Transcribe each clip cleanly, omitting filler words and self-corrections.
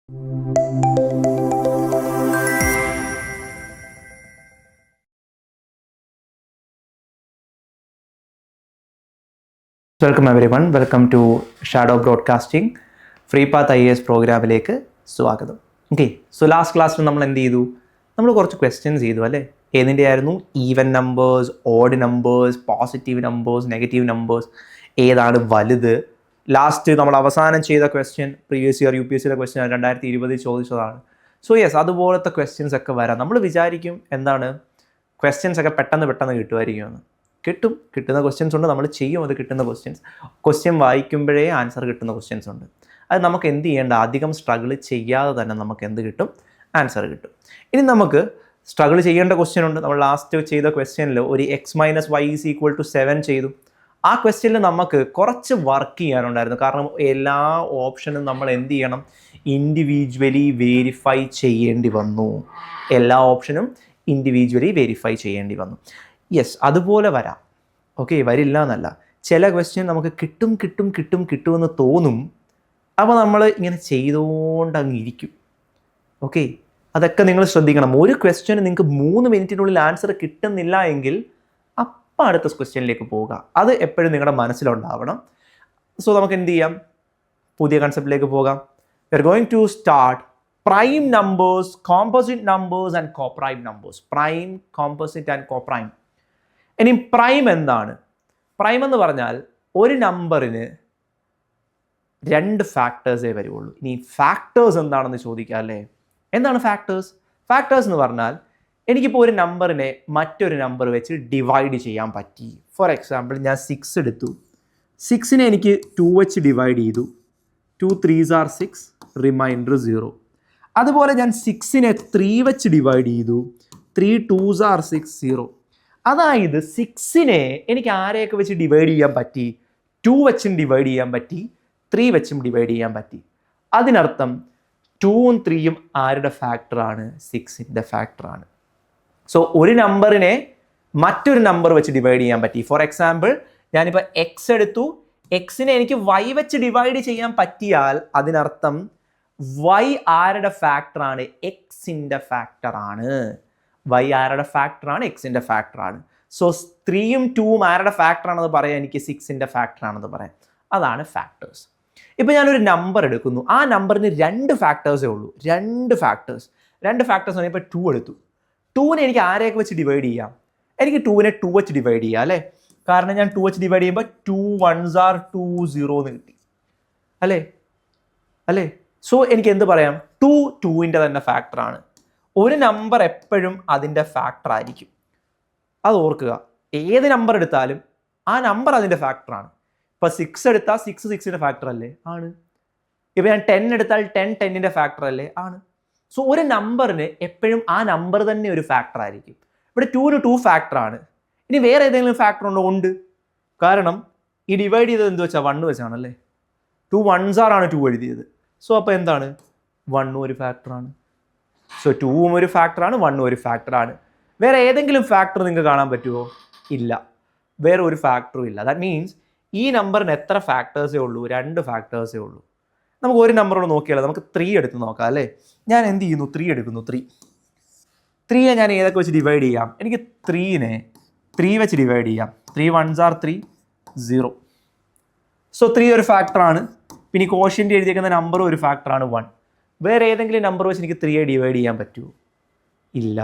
Welcome everyone, welcome to shadow broadcasting free path IAS പ്രോഗ്രാമിലേക്ക് സ്വാഗതം. Okay, so last ക്ലാസ്സിൽ നമ്മൾ എന്ത് ചെയ്തു? നമ്മൾ കുറച്ച് ക്വസ്റ്റ്യൻസ് ചെയ്തു അല്ലേ? ഏതിൻ്റെ ആയിരുന്നു? Even numbers, odd numbers, positive numbers, negative numbers, ഏതാണ് വലുത്. ലാസ്റ്റ് നമ്മൾ അവസാനം ചെയ്ത ക്വസ്റ്റ്യൻ പ്രീവിയസ് ഇയർ UPSCയുടെ ക്വസ്റ്റ്യൻ 2020 ചോദിച്ചതാണ്. സോ യെസ്, അതുപോലത്തെ ക്വസ്റ്റ്യൻസ് ഒക്കെ വരാം. നമ്മൾ വിചാരിക്കും എന്താണ് ക്വസ്റ്റ്യൻസ് ഒക്കെ പെട്ടെന്ന് കിട്ടുമായിരിക്കുമെന്ന്. കിട്ടുന്ന ക്വസ്റ്റ്യൻസ് ഉണ്ട്, നമ്മൾ ചെയ്യും അത് കിട്ടുന്ന ക്വസ്റ്റ്യൻ വായിക്കുമ്പോഴേ ആൻസർ കിട്ടുന്ന ക്വസ്റ്റ്യൻസ് ഉണ്ട്. അത് നമുക്ക് എന്ത് ചെയ്യേണ്ട, അധികം സ്ട്രഗിൾ ചെയ്യാതെ തന്നെ നമുക്ക് എന്ത് കിട്ടും? ആൻസർ കിട്ടും. ഇനി നമുക്ക് സ്ട്രഗിൾ ചെയ്യേണ്ട ക്വസ്റ്റ്യൻ ഉണ്ട്. നമ്മൾ ലാസ്റ്റ് ചെയ്ത ക്വസ്റ്റ്യനിൽ ഒരു x - y = 7 ചെയ്തു. ആ ക്വസ്റ്റ്യനിൽ നമുക്ക് കുറച്ച് വർക്ക് ചെയ്യാനുണ്ടായിരുന്നു. കാരണം എല്ലാ ഓപ്ഷനും നമ്മൾ എന്ത് ചെയ്യണം? ഇൻഡിവിജ്വലി വെരിഫൈ ചെയ്യേണ്ടി വന്നു. എല്ലാ ഓപ്ഷനും ഇൻഡിവിജ്വലി വെരിഫൈ ചെയ്യേണ്ടി വന്നു. യെസ്, അതുപോലെ വരാം. ഓക്കെ, വരില്ല എന്നല്ല. ചില ക്വസ്റ്റ്യൻ നമുക്ക് കിട്ടുമെന്ന് തോന്നും. അപ്പോൾ നമ്മൾ ഇങ്ങനെ ചെയ്തുകൊണ്ടങ്ങ് ഇരിക്കും. ഓക്കെ, അതൊക്കെ നിങ്ങൾ ശ്രദ്ധിക്കണം. ഒരു ക്വസ്റ്റ്യന് നിങ്ങൾക്ക് 3 മിനിറ്റിനുള്ളിൽ ആൻസർ കിട്ടുന്നില്ല എങ്കിൽ അപ്പം അടുത്ത ക്വസ്റ്റ്യനിലേക്ക് പോവുക. അത് എപ്പോഴും നിങ്ങളുടെ മനസ്സിലുണ്ടാവണം. സോ നമുക്ക് എന്ത് ചെയ്യാം? പുതിയ കൺസെപ്റ്റിലേക്ക് പോകാം. We are going to start prime numbers, composite numbers and coprime numbers. Prime, composite and coprime. ഇനി പ്രൈം എന്താണ്? പ്രൈം എന്ന് പറഞ്ഞാൽ ഒരു നമ്പറിന് 2 ഫാക്ടേഴ്സേ വരുള്ളൂ. ഇനി ഫാക്ടേഴ്സ് എന്താണെന്ന് ചോദിക്കാം അല്ലേ? എന്താണ് ഫാക്ടേഴ്സ്? ഫാക്ടേഴ്സ് എന്ന് പറഞ്ഞാൽ എനിക്കിപ്പോൾ ഒരു നമ്പറിനെ മറ്റൊരു നമ്പർ വെച്ച് ഡിവൈഡ് ചെയ്യാൻ പറ്റി. ഫോർ എക്സാമ്പിൾ, ഞാൻ 6 എടുത്തു. 6നെ എനിക്ക് 2 വെച്ച് ഡിവൈഡ് ചെയ്തു. 2 3s are 6, റിമൈൻഡർ 0. അതുപോലെ ഞാൻ 6നെ 3 വെച്ച് ഡിവൈഡ് ചെയ്തു. 3 2s are 6, 0. അതായത് 6നെ എനിക്ക് ആരെയൊക്കെ വെച്ച് ഡിവൈഡ് ചെയ്യാൻ പറ്റി? 2 വെച്ചും ഡിവൈഡ് ചെയ്യാൻ പറ്റി, 3 വെച്ചും ഡിവൈഡ് ചെയ്യാൻ പറ്റി. അതിനർത്ഥം 2ഉം 3യും ആരുടെ ഫാക്ടറാണ്? 6ൻ്റെ ഫാക്ടറാണ്. സോ ഒരു നമ്പറിനെ മറ്റൊരു നമ്പർ വെച്ച് ഡിവൈഡ് ചെയ്യാൻ പറ്റി. ഫോർ എക്സാമ്പിൾ, ഞാനിപ്പോൾ x എടുത്തു. എക്സിനെ എനിക്ക് y വെച്ച് ഡിവൈഡ് ചെയ്യാൻ പറ്റിയാൽ അതിനർത്ഥം y ആരുടെ ഫാക്ടറാണ്? എക്സിൻ്റെ ഫാക്ടറാണ്. y ആരുടെ ഫാക്ടറാണ്? എക്സിൻ്റെ ഫാക്ടറാണ്. സോ 3ഉം 2ഉം ആരുടെ ഫാക്ടറാണെന്ന് പറയാം? എനിക്ക് 6ൻ്റെ ഫാക്ടറാണെന്ന് പറയാം. അതാണ് ഫാക്ടേഴ്സ്. ഇപ്പോൾ ഞാനൊരു നമ്പർ എടുക്കുന്നു. ആ നമ്പറിന് 2 ഫാക്ടേഴ്സേ ഉള്ളൂ. 2 ഫാക്ടേഴ്സ് ആണ്. ഇപ്പോൾ 2 എടുത്തു. 2നെ എനിക്ക് ആരെയൊക്കെ വെച്ച് ഡിവൈഡ് ചെയ്യാം? എനിക്ക് 2നെ 2 വെച്ച് ഡിവൈഡ് ചെയ്യാം അല്ലേ? കാരണം ഞാൻ 2 വെച്ച് ഡിവൈഡ് ചെയ്യുമ്പോൾ 2 1s are 2, 0 എന്ന് കിട്ടി അല്ലേ? സോ എനിക്ക് എന്ത് പറയാം? 2ൻ്റെ തന്നെ ഫാക്ടറാണ്. ഒരു നമ്പർ എപ്പോഴും അതിൻ്റെ ഫാക്ടർ ആയിരിക്കും. അത് ഓർക്കുക. ഏത് നമ്പർ എടുത്താലും ആ നമ്പർ അതിൻ്റെ ഫാക്ടറാണ്. ഇപ്പോൾ 6 എടുത്താൽ 6 6ൻ്റെ ഫാക്ടർ അല്ലേ? ആണ്. ഇപ്പോൾ ഞാൻ 10 എടുത്താൽ 10 10ൻ്റെ ഫാക്ടർ അല്ലേ? ആണ്. സോ ഒരു നമ്പറിന് എപ്പോഴും ആ നമ്പർ തന്നെ ഒരു ഫാക്ടർ ആയിരിക്കും. ഇവിടെ 2ന് 2 ഫാക്ടറാണ്. ഇനി വേറെ ഏതെങ്കിലും ഫാക്ടർ ഉണ്ടോ? ഉണ്ട്. കാരണം ഈ ഡിവൈഡ് ചെയ്തത് എന്ത് വെച്ചാൽ 1 വെച്ചാണല്ലേ? 2 1s are 2 എഴുതിയത്. സോ അപ്പോൾ എന്താണ്? 1ഉം ഒരു ഫാക്ടറാണ്. സോ 2ഉം ഒരു ഫാക്ടറാണ്, 1ഉം ഒരു ഫാക്ടറാണ്. വേറെ ഏതെങ്കിലും ഫാക്ടർ നിങ്ങൾക്ക് കാണാൻ പറ്റുമോ? ഇല്ല, വേറെ ഒരു ഫാക്ടറും ഇല്ല. ദാറ്റ് മീൻസ് ഈ നമ്പറിന് എത്ര ഫാക്ടേഴ്സേ ഉള്ളൂ? 2 ഫാക്ടേഴ്സേ ഉള്ളൂ. നമുക്ക് ഒരു നമ്പറോട് നോക്കിയാലോ? നമുക്ക് 3 എടുത്ത് നോക്കാം അല്ലേ? ഞാൻ എന്ത് ചെയ്യുന്നു? 3 എടുക്കുന്നു. 3യെ ഞാൻ ഏതൊക്കെ വെച്ച് ഡിവൈഡ് ചെയ്യാം? എനിക്ക് 3നെ 3 വെച്ച് ഡിവൈഡ് ചെയ്യാം. 3 1s are 3, 0. സോ 3 ഒരു ഫാക്ടറാണ്. പിന്നെ കോഷ്യൻ്റ് എഴുതിയേക്കുന്ന നമ്പറും ഒരു ഫാക്ടറാണ് 1. വേറെ ഏതെങ്കിലും നമ്പർ വെച്ച് എനിക്ക് 3യെ ഡിവൈഡ് ചെയ്യാൻ പറ്റുമോ? ഇല്ല.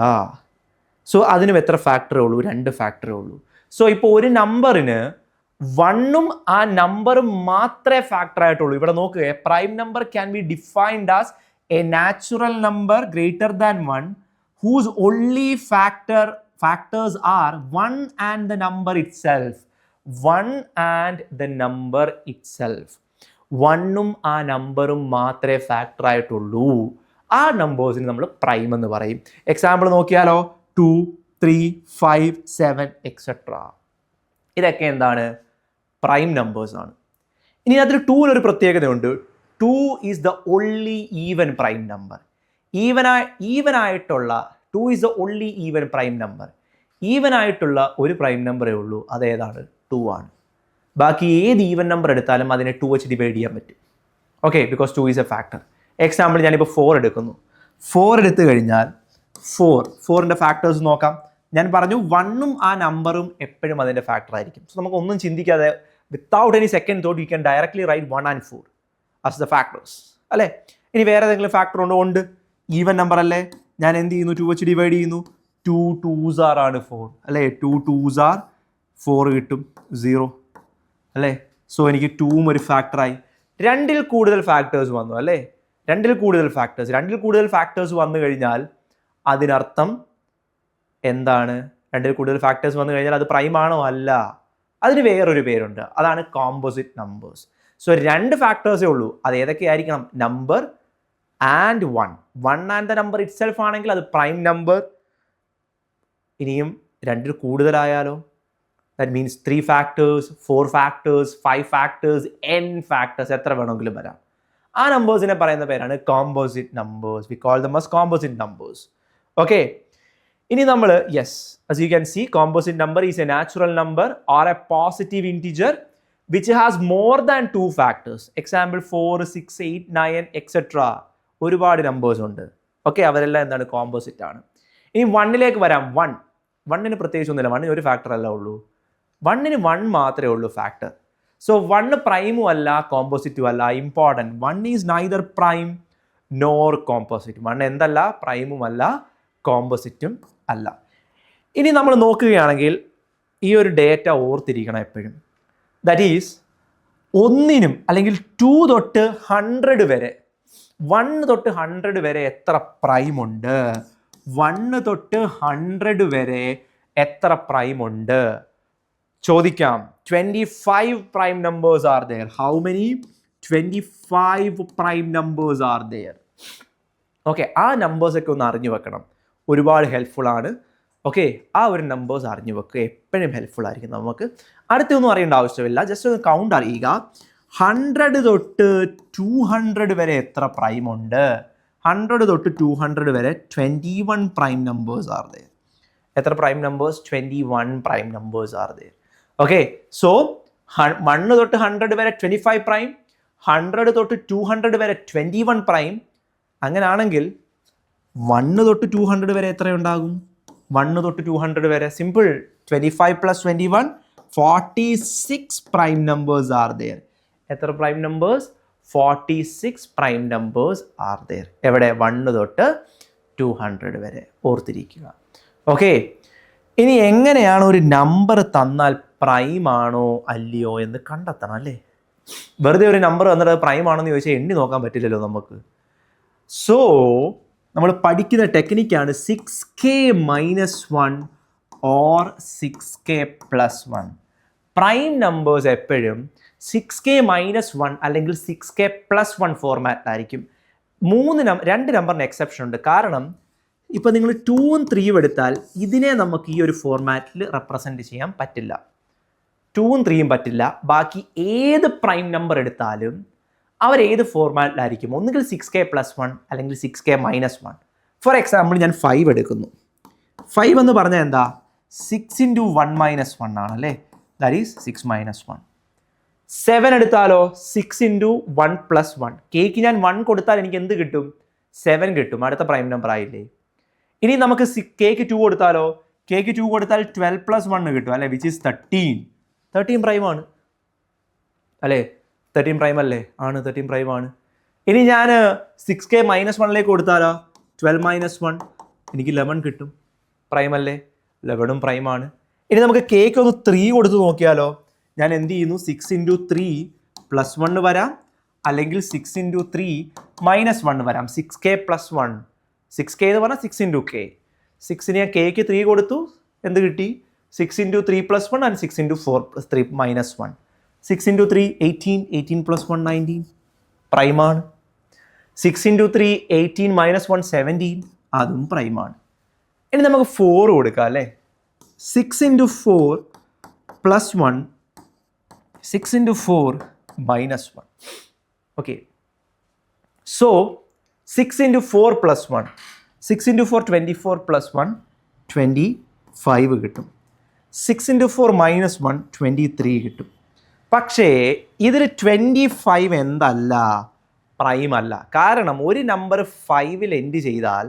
സോ അതിനും എത്ര ഫാക്ടറേ ഉള്ളൂ? 2 ഫാക്ടറേ ഉള്ളൂ. സോ ഇപ്പോൾ ഒരു നമ്പറിന് 1ഉം ആ നമ്പറും മാത്രമേ ഫാക്ടർ ആയിട്ടുള്ളൂ. ഇവിടെ നോക്കുക, prime number can be defined as a natural number greater than 1 whose only factors are 1 and the number itself. 1 and the number itself. 1ഉം ആ നമ്പറും മാത്രമേ ഫാക്ടർ ആയിട്ടുള്ളൂ. ആ നമ്പേഴ്സിന് നമ്മൾ പ്രൈം എന്ന് പറയും. എക്സാമ്പിൾ നോക്കിയാലോ? 2 3 5 7 എക്സെട്ര. ഇതൊക്കെ എന്താണ്? പ്രൈം നമ്പേഴ്സ് ആണ്. ഇനി അതിൽ 2ന് ഒരു പ്രത്യേകതയുണ്ട്. 2 is the only even prime number. ഈവനായിട്ടുള്ള 2 is the only even prime number. ഈവനായിട്ടുള്ള ഒരു പ്രൈം നമ്പറേ ഉള്ളൂ. അതേതാണ്? 2 ആണ്. ബാക്കി ഏത് ഈവൻ നമ്പർ എടുത്താലും അതിനെ 2 വെച്ച് ഡിവൈഡ് ചെയ്യാൻ പറ്റും. Okay, because 2 is A factor. Example ഞാനിപ്പോൾ 4 എടുക്കുന്നു. 4 എടുത്തു കഴിഞ്ഞാൽ 4ൻ്റെ ഫാക്ടേഴ്സ് നോക്കാം. ഞാൻ പറഞ്ഞു 1ഉം ആ നമ്പറും എപ്പോഴും അതിൻ്റെ ഫാക്ടർ ആയിരിക്കും. സോ നമുക്ക് ഒന്നും ചിന്തിക്കാതെ without any second thought you can directly write 1 and 4 as the factors അല്ലേ. ഇനി വേറെ ഏതെങ്കിലും ഫാക്ടർ ഉണ്ട്? ഈവൻ നമ്പർ അല്ലേ, ഞാൻ എന്ത് ചെയ്യുന്നു? 2 വെച്ച് ഡിവൈഡ് ചെയ്യുന്നു. 2 2s ആണ് 4 അല്ലേ. 2 2s 4 കിട്ടും 0 അല്ലേ. സോ എനിക്ക് 2ഉം ഒരു ഫാക്ടറായി. 2ൽ കൂടുതൽ ഫാക്ടേഴ്സ് വന്നു അല്ലേ. 2ൽ കൂടുതൽ ഫാക്ടേഴ്സ് വന്നു കഴിഞ്ഞാൽ അതിനർത്ഥം എന്താണ്? 2ൽ കൂടുതൽ ഫാക്ടേഴ്സ് വന്നു കഴിഞ്ഞാൽ അത് പ്രൈം ആണോ? അല്ല, അതിന് വേറൊരു പേരുണ്ട്, അതാണ് കോമ്പോസിറ്റ് നമ്പേഴ്സ്. സോ 2 ഫാക്ടേഴ്സേ ഉള്ളൂ. അത് ഏതൊക്കെയായിരിക്കണം? Number and 1 and the number itself ആണെങ്കിൽ അത് പ്രൈം നമ്പർ. ഇനിയും 2ൽ കൂടുതലായാലോ? That means 3 factors, 4 factors, 5 factors, n factors, എത്ര വേണമെങ്കിലും വരാം. ആ നമ്പേഴ്സിനെ പറയുന്ന പേരാണ് composite numbers. We call them as composite numbers. Okay, ഇനി നമ്മൾ as you can see, composite number is a natural number or a positive integer which has more than 2 factors. Example 4, 6, 8, 9, etc. ഒരുപാട് numbers ഉണ്ട്. Okay, അവരെല്ലാം എന്താണ്? Composite ആണ്. ഇനി 1ലേക്ക് വരാം. 1ന് പ്രത്യേകിച്ചൊന്നുമില്ല. 1ന് ഒരു ഫാക്ടർ അല്ല ഉള്ളൂ. 1ന് 1 മാത്രമേ ഉള്ളൂ ഫാക്ടർ. സോ 1 പ്രൈമും അല്ല കോമ്പോസിറ്റും അല്ല. Important, 1 is neither prime nor composite. 1 എന്തല്ല? പ്രൈമും അല്ല കോമ്പോസിറ്റും അല്ല. ഇനി നമ്മൾ നോക്കുകയാണെങ്കിൽ ഈ ഒരു ഡേറ്റ ഓർത്തിരിക്കണം എപ്പോഴും. ദാറ്റ് ഈസ് 1നും അല്ലെങ്കിൽ 2 തൊട്ട് 100 വരെ, 1 തൊട്ട് 100 വരെ എത്ര പ്രൈം ഉണ്ട്? 1 തൊട്ട് 100 വരെ എത്ര പ്രൈം ഉണ്ട്? ചോദിക്കാം. 25 prime numbers are there. How many? 25 prime numbers are there. Okay, ആ നമ്പേഴ്സൊക്കെ ഒന്ന് അറിഞ്ഞു വെക്കണം, ഒരുപാട് ഹെൽപ്ഫുൾ ആണ്. ഓക്കെ, ആ ഒരു നമ്പേഴ്സ് അറിഞ്ഞു വെക്കുക, എപ്പോഴും ഹെൽപ്ഫുൾ ആയിരിക്കും. നമുക്ക് അടുത്തൊന്നും അറിയേണ്ട ആവശ്യമില്ല, ജസ്റ്റ് ഒന്ന് കൗണ്ട് അറിയുക. 100 തൊട്ട് 200 വരെ എത്ര പ്രൈം ഉണ്ട്? 100 തൊട്ട് 200 വരെ 21 പ്രൈം നമ്പേഴ്സ് ആർ ദെയർ. എത്ര prime numbers? 21 prime numbers are there. Okay, so 1 തൊട്ട് 100 വരെ 25 പ്രൈം, 100 തൊട്ട് 200 വരെ 21 പ്രൈം. അങ്ങനെയാണെങ്കിൽ 1 തൊട്ട് 200 വരെ എത്ര ഉണ്ടാകും? 1 തൊട്ട് 200 വരെ simple, 25 + 21 46 prime numbers are there. എത്ര prime numbers? 46 prime numbers are there. എവിടെ? 1 തൊട്ട് 200 വരെ. ഓർത്തിരിക്കുക. ഓക്കെ, ഇനി എങ്ങനെയാണ് ഒരു നമ്പർ തന്നാൽ പ്രൈം ആണോ അല്ലയോ എന്ന് കണ്ടെത്തണം അല്ലേ. വെറുതെ ഒരു നമ്പർ തന്നിട്ട് പ്രൈം ആണോ എന്ന് ചോദിച്ചാൽ എണ്ണി നോക്കാൻ പറ്റില്ലല്ലോ നമുക്ക്. സോ നമ്മൾ പഠിക്കുന്ന ടെക്നിക്കാണ് 6k - 1 or 6k + 1. Prime numbers എപ്പോഴും 6k - 1 അല്ലെങ്കിൽ 6k + 1 ഫോർമാറ്റിലായിരിക്കും. 2 നമ്പറിന് എക്സെപ്ഷൻ ഉണ്ട്. കാരണം ഇപ്പം നിങ്ങൾ 2ഉം 3ഉം എടുത്താൽ ഇതിനെ നമുക്ക് ഈ ഒരു ഫോർമാറ്റിൽ റെപ്രസെൻറ്റ് ചെയ്യാൻ പറ്റില്ല. 2ഉം 3ഉം പറ്റില്ല. ബാക്കി ഏത് പ്രൈം നമ്പർ എടുത്താലും അവരേത് ഫോർമാറ്റിലായിരിക്കും? ഒന്നുകിൽ 6k + 1 അല്ലെങ്കിൽ 6k - 1. ഫോർ എക്സാമ്പിൾ ഞാൻ 5 എടുക്കുന്നു. 5 എന്ന് പറഞ്ഞാൽ എന്താ? 6 × 1 - 1 ആണ് അല്ലേ. That is 6 - 1. 7 എടുത്താലോ? 6 × 1 + 1. കേക്ക് ഞാൻ 1 കൊടുത്താൽ എനിക്ക് എന്ത് കിട്ടും? 7 കിട്ടും. അടുത്ത പ്രൈം നമ്പർ ആയില്ലേ. ഇനി നമുക്ക് കേക്ക് 2 കൊടുത്താലോ? കേക്ക് 2 കൊടുത്താൽ 12 + 1 കിട്ടും അല്ലേ, വിച്ച് ഈസ് 13. 13 പ്രൈം ആണ് അല്ലേ. 13 പ്രൈം അല്ലേ? ആണ്, 13 പ്രൈം ആണ്. ഇനി ഞാൻ 6k - 1ലേക്ക് കൊടുത്താലോ? 12 - 1 എനിക്ക് 11 കിട്ടും. പ്രൈം അല്ലേ? 11ഉം പ്രൈം ആണ്. ഇനി നമുക്ക് കേക്ക് ഒന്ന് 3 കൊടുത്ത് നോക്കിയാലോ? ഞാൻ എന്ത് ചെയ്യുന്നു? 6 × 3 + 1 വരാം, അല്ലെങ്കിൽ 6 × 3 - 1 വരാം. 6k + 1. 6k എന്ന് പറഞ്ഞാൽ 6 × k. 6ന് ഞാൻ കേക്ക് 3 കൊടുത്തു, എന്ത് കിട്ടി? 6 × 3 + 1 ആൻഡ് 6 × 4 + 3 - 1. 6 × 3 18, 18 + 1 19, പ്രൈമാണ്. 6 × 3 18 - 1 17, അതും പ്രൈമാണ്. ഇനി നമുക്ക് 4 കൊടുക്കാം അല്ലേ. 6 × 4 + 1, 6 × 4 - 1. ഓക്കെ, സോ 6 × 4 + 1, 6 × 4 24 + 1 25 കിട്ടും. 6 × 4 - 1 23 കിട്ടും. പക്ഷേ ഇതിൽ 25 എന്തല്ല? പ്രൈം അല്ല. കാരണം ഒരു നമ്പർ 5-ൽ എൻഡ് ചെയ്താൽ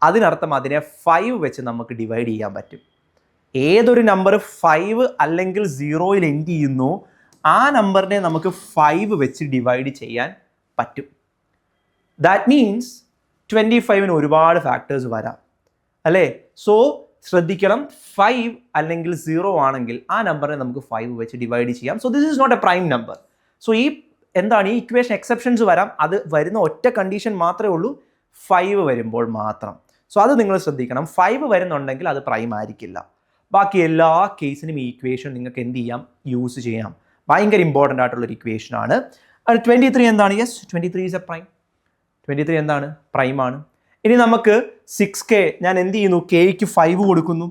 അതിനർത്ഥം അതിനെ 5 വെച്ച് നമുക്ക് ഡിവൈഡ് ചെയ്യാൻ പറ്റും. ഏതൊരു നമ്പർ 5 അല്ലെങ്കിൽ 0-ൽ എൻഡ് ചെയ്യുന്നു ആ നമ്പറിനെ നമുക്ക് 5 വെച്ച് ഡിവൈഡ് ചെയ്യാൻ പറ്റും. ദാറ്റ് മീൻസ് 25-ന് ഒരുപാട് ഫാക്ടേഴ്സ് വരാം അല്ലേ? സോ ശ്രദ്ധിക്കണം, 5 അല്ലെങ്കിൽ 0 ആണെങ്കിൽ ആ നമ്പറിനെ നമുക്ക് 5 വെച്ച് ഡിവൈഡ് ചെയ്യാം. So this is not a prime number. So ഈ ഇക്വേഷൻ എക്സെപ്ഷൻസ് വരാം. അത് വരുന്ന ഒറ്റ കണ്ടീഷൻ മാത്രമേ ഉള്ളൂ, 5 വരുമ്പോൾ മാത്രം. സോ അത് നിങ്ങൾ ശ്രദ്ധിക്കണം. 5 വരുന്നുണ്ടെങ്കിൽ അത് പ്രൈം ആയിരിക്കില്ല. ബാക്കി എല്ലാ കേസിനും ഈ ഇക്വേഷൻ നിങ്ങൾക്ക് എന്ത് ചെയ്യാം, യൂസ് ചെയ്യാം. ഭയങ്കര ഇമ്പോർട്ടൻ്റ് ആയിട്ടുള്ളൊരു ഇക്വേഷനാണ്. 23 എന്താണ്? Yes, 23 is A prime. 23 എന്താണ്? പ്രൈമാണ്. ഇനി നമുക്ക് 6k, ഞാൻ എന്ത് ചെയ്യുന്നു, കെയ്ക്ക് 5 കൊടുക്കുന്നു.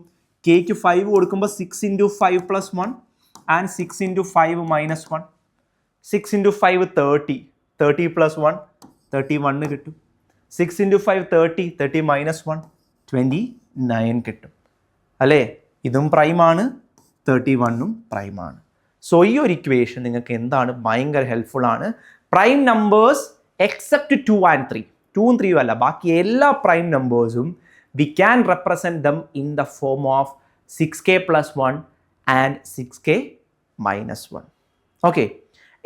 കെയ്ക്ക് 5 കൊടുക്കുമ്പോൾ 6 × 5 + 1 ആൻഡ് 6 × 5 - 1. 6 × 5 30, 30 + 1 31 കിട്ടും. 6 × 5 30, 30 - 1 29 കിട്ടും അല്ലേ? ഇതും പ്രൈമാണ്, 31ഉം പ്രൈമാണ്. സോ ഈ ഒരു ഇക്വേഷൻ നിങ്ങൾക്ക് എന്താണ്, ഭയങ്കര ഹെൽപ്ഫുൾ ആണ്. പ്രൈം നമ്പേഴ്സ് എക്സെപ്റ്റ് 2 and 3, 2ഉം 3ഉം അല്ല, ബാക്കി എല്ലാ പ്രൈം നമ്പേഴ്സും we can represent them in the form of 6k + 1 and 6k - 1. Okay,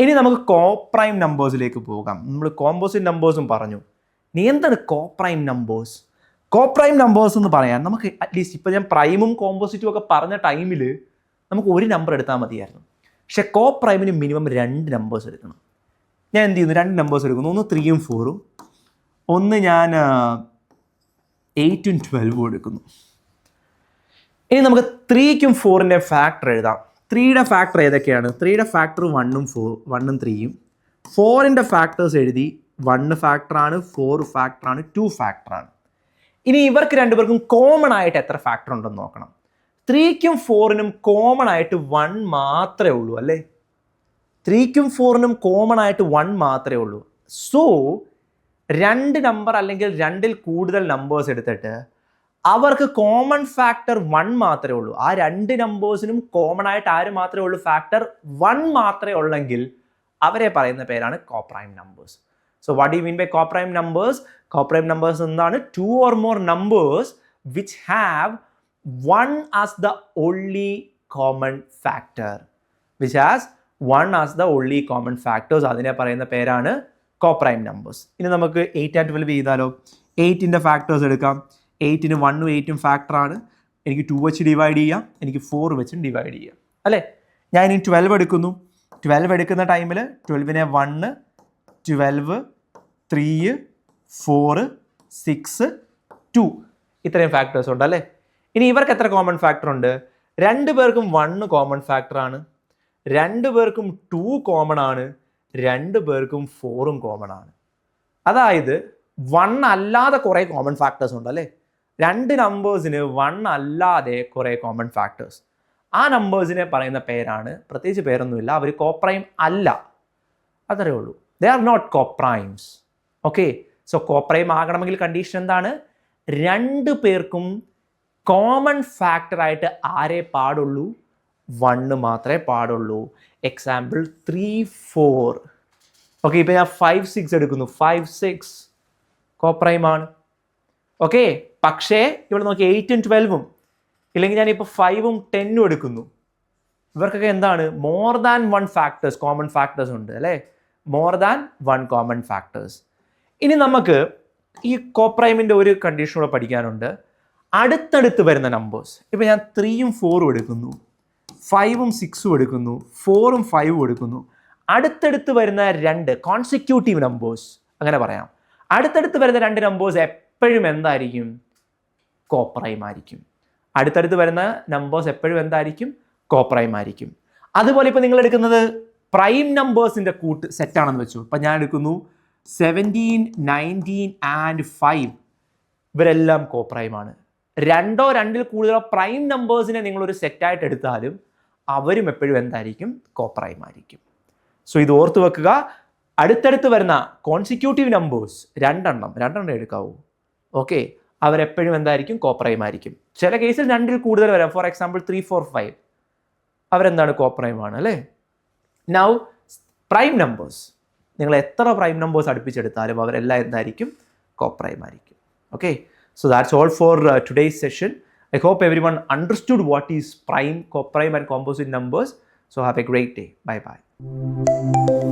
ഇനി നമുക്ക് കോപ്രൈം നമ്പേഴ്സിലേക്ക് പോകാം. നമ്മൾ കോമ്പോസിറ്റ് നമ്പേഴ്സും പറഞ്ഞു. ഇനി എന്താണ് കോപ്രൈം നമ്പേഴ്സ്? കോപ്രൈം നമ്പേഴ്സ് എന്ന് പറയാൻ നമുക്ക് അറ്റ്ലീസ്റ്റ് ഇപ്പോൾ ഞാൻ പ്രൈമും കോമ്പോസിറ്റും ഒക്കെ പറഞ്ഞ ടൈമിൽ നമുക്ക് ഒരു നമ്പർ എടുത്താൽ മതിയായിരുന്നു. പക്ഷേ കോപ്രൈമിന് മിനിമം 2 നമ്പേഴ്സ് എടുക്കണം. ഞാൻ എന്ത് ചെയ്യുന്നു, 2 നമ്പേഴ്സ് എടുക്കുന്നു. ഒന്ന് 3ഉം 4ഉം, ഒന്ന് ഞാൻ 8ഉം 12ഉം എടുക്കുന്നു. ഇനി നമുക്ക് 3ക്കും 4ൻ്റെ ഫാക്ടർ എഴുതാം. 3യുടെ ഫാക്ടർ ഏതൊക്കെയാണ്? 3യുടെ ഫാക്ടർ 1ഉം 3ഉം. 4ൻ്റെ ഫാക്ടേഴ്സ് എഴുതി. 1 ഫാക്ടറാണ്, 4 ഫാക്ടറാണ്, 2 ഫാക്ടറാണ്. ഇനി ഇവർക്ക് രണ്ടുപേർക്കും കോമൺ ആയിട്ട് എത്ര ഫാക്ടർ ഉണ്ടെന്ന് നോക്കണം. 3ക്കും 4നും കോമൺ ആയിട്ട് 1 മാത്രമേ ഉള്ളൂ അല്ലേ? 3ക്കും 4നും കോമൺ ആയിട്ട് 1 മാത്രമേ ഉള്ളൂ. സോ 2 നമ്പർ അല്ലെങ്കിൽ 2-ൽ കൂടുതൽ നമ്പേഴ്സ് എടുത്തിട്ട് അവർക്ക് കോമൺ ഫാക്ടർ 1 മാത്രമേ ഉള്ളൂ. ആ 2 നമ്പേഴ്സിനും കോമൺ ആയിട്ട് ആര് മാത്രമേ ഉള്ളൂ? ഫാക്ടർ 1 മാത്രമേ ഉള്ളെങ്കിൽ അവരെ പറയുന്ന പേരാണ് coprime numbers. So what do you mean by coprime numbers? Coprime numbers എന്താണ്? 2 or more numbers which have 1 as the only common factor. Which has 1 as the only common factors. അതിനെ പറയുന്ന പേരാണ് കോപ്രൈം നമ്പേഴ്സ്. ഇനി നമുക്ക് 8 and 12 ചെയ്താലോ? 8ൻ്റെ factors എടുക്കാം. 8ന് 1ഉം 8ഉം ഫാക്ടറാണ്. എനിക്ക് 2 വെച്ച് ഡിവൈഡ് ചെയ്യാം, എനിക്ക് 4 വെച്ചും ഡിവൈഡ് ചെയ്യാം അല്ലേ? ഞാൻ ഇനി 12 എടുക്കുന്നു. 12 എടുക്കുന്ന ടൈമിൽ 12നെ 1, 12, 3, 4, 6, 2 ഇത്രയും ഫാക്ടേഴ്സ് ഉണ്ട് അല്ലേ? ഇനി ഇവർക്ക് എത്ര കോമൺ ഫാക്ടർ ഉണ്ട്? 2 പേർക്കും 1 കോമൺ ഫാക്ടറാണ്, 2 പേർക്കും 2 കോമൺ ആണ്, 2 പേർക്കും 4ഉം കോമൺ ആണ്. അതായത് 1 അല്ലാതെ കുറേ കോമൺ ഫാക്ടേഴ്സ് ഉണ്ട് അല്ലേ? 2 നമ്പേഴ്സിന് 1 അല്ലാതെ കുറേ കോമൺ ഫാക്ടേഴ്സ്. ആ നമ്പേഴ്സിനെ പറയുന്ന പേരാണ്, പ്രത്യേകിച്ച് പേരൊന്നുമില്ല, അവർ കോപ്രൈം അല്ല, അത്രയേ ഉള്ളൂ. They are not coprimes. Okay, so coprime ആകണമെങ്കിൽ കണ്ടീഷൻ എന്താണ്? 2 പേർക്കും കോമൺ ഫാക്ടറായിട്ട് ആരേ പാടുള്ളൂ? 1 മാത്രമേ പാടുള്ളൂ. എക്സാമ്പിൾ 3, 4. ഓക്കെ, ഇപ്പം ഞാൻ 5, 6 എടുക്കുന്നു. 5, 6 കോപ്രൈമാണ്. ഓക്കെ, പക്ഷേ ഇവിടെ നോക്കി 8ഉം 12ഉം, ഇല്ലെങ്കിൽ ഞാനിപ്പോൾ 5ഉം 10ഉം എടുക്കുന്നു. ഇവർക്കൊക്കെ എന്താണ്? More than 1 factors, common factors ഉണ്ട് അല്ലേ? More than 1 common factors. ഇനി നമുക്ക് ഈ കോപ്രൈമിൻ്റെ ഒരു കണ്ടീഷൻ കൂടെ പഠിക്കാനുണ്ട്. അടുത്തടുത്ത് വരുന്ന നമ്പേഴ്സ്, ഇപ്പം ഞാൻ 3ഉം 4ഉം എടുക്കുന്നു, 5ഉം 6ഉം എടുക്കുന്നു, 4ഉം 5ഉം എടുക്കുന്നു. അടുത്തടുത്ത് വരുന്ന 2 കോൺസിക്യൂട്ടീവ് നമ്പേഴ്സ്, അങ്ങനെ പറയാം. അടുത്തടുത്ത് വരുന്ന 2 നമ്പേഴ്സ് എപ്പോഴും എന്തായിരിക്കും? കോപ്രൈം ആയിരിക്കും. അടുത്തടുത്ത് വരുന്ന നമ്പേഴ്സ് എപ്പോഴും എന്തായിരിക്കും? കോപ്രൈം ആയിരിക്കും. അതുപോലെ ഇപ്പോൾ നിങ്ങൾ എടുക്കുന്നത് പ്രൈം നമ്പേഴ്സിൻ്റെ കൂട്ട് സെറ്റാണെന്ന് വെച്ചു. ഇപ്പം ഞാൻ എടുക്കുന്നു 17, 19 ആൻഡ് 5. ഇവരെല്ലാം കോപ്രൈമാണ്. 2 or 2-ൽ കൂടുതലോ പ്രൈം നമ്പേഴ്സിനെ നിങ്ങളൊരു സെറ്റായിട്ട് എടുത്താലും അവരും എപ്പോഴും എന്തായിരിക്കും? കോപ്രൈം ആയിരിക്കും. സോ ഇത് ഓർത്ത് വെക്കുക. അടുത്തടുത്ത് വരുന്ന കോൺസിക്യൂട്ടീവ് നമ്പേഴ്സ് 2 എണ്ണം എടുക്കാവൂ. ഓക്കെ, അവരെപ്പോഴും എന്തായിരിക്കും? കോപ്രൈം ആയിരിക്കും. ചില കേസിൽ 2-ൽ കൂടുതൽ വരാം. ഫോർ എക്സാമ്പിൾ 3, 4, 5 അവരെന്താണ്? കോപ്രൈം ആണ് അല്ലേ? Now prime numbers. നിങ്ങൾ എത്ര പ്രൈം നമ്പേഴ്സ് അടുപ്പിച്ചെടുത്താലും അവരെല്ലാം എന്തായിരിക്കും? കോപ്രൈം ആയിരിക്കും. Okay, so that's all for today's session. I hope everyone understood what is prime, coprime and composite numbers. So have a great day. Bye bye.